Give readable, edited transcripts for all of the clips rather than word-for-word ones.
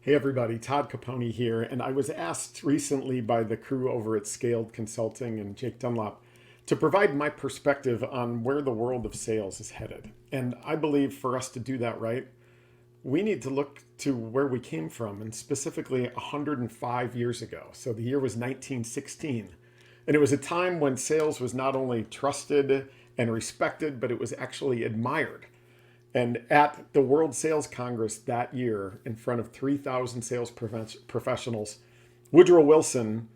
Hey everybody, Todd Caponi here, and I was asked recently by the crew over at Scaled Consulting and Jake Dunlop to provide my perspective on where the world of sales is headed. And I believe for us to do that right, we need to look to where we came from, and specifically 105 years ago. So the year was 1916. And it was a time when sales was not only trusted and respected, but it was actually admired. And at the World Sales Congress that year, in front of 3,000 sales professionals, Woodrow Wilson,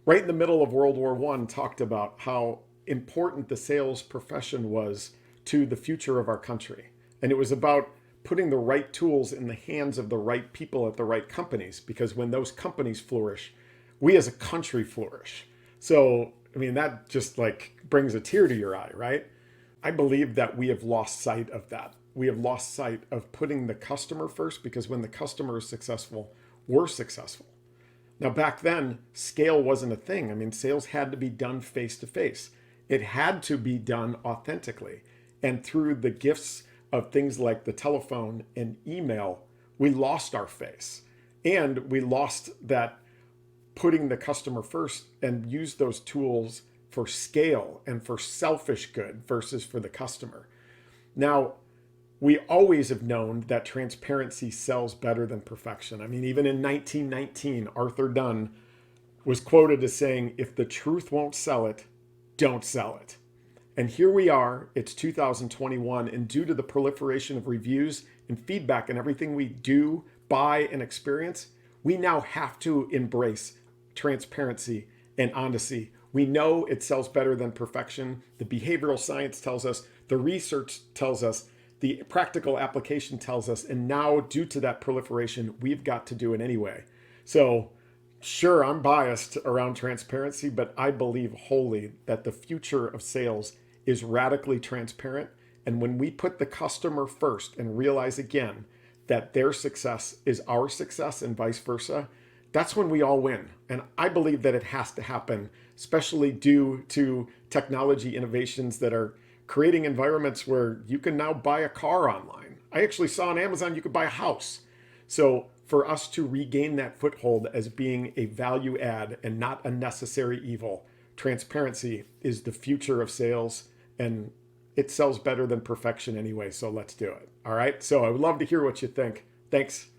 right in the middle of World War I, talked about how important the sales profession was to the future of our country. And it was about putting the right tools in the hands of the right people at the right companies, because when those companies flourish, we as a country flourish. So, I mean, that just like brings a tear to your eye, right? I believe that we have lost sight of that. We have lost sight of putting the customer first, because when the customer is successful, we're successful. Now, back then, scale wasn't a thing. I mean, sales had to be done face to face. It had to be done authentically. And through the gifts of things like the telephone and email, we lost our face. And we lost that putting the customer first and use those tools for scale and for selfish good versus for the customer. Now, we always have known that transparency sells better than perfection. I mean, even in 1919, Arthur Dunn was quoted as saying, "If the truth won't sell it, don't sell it." And here we are, it's 2021, and due to the proliferation of reviews and feedback and everything we do, buy, and experience, we now have to embrace transparency and honesty. We know it sells better than perfection. The behavioral science tells us, the research tells us, the practical application tells us, and now due to that proliferation, we've got to do it anyway. So sure, I'm biased around transparency, but I believe wholly that the future of sales is radically transparent. And when we put the customer first and realize again that their success is our success and vice versa, that's when we all win. And I believe that it has to happen, especially due to technology innovations that are creating environments where you can now buy a car online. I actually saw on Amazon you could buy a house. So for us to regain that foothold as being a value add and not a necessary evil, transparency is the future of sales, and it sells better than perfection anyway. So let's do it. All right. So I would love to hear what you think. Thanks.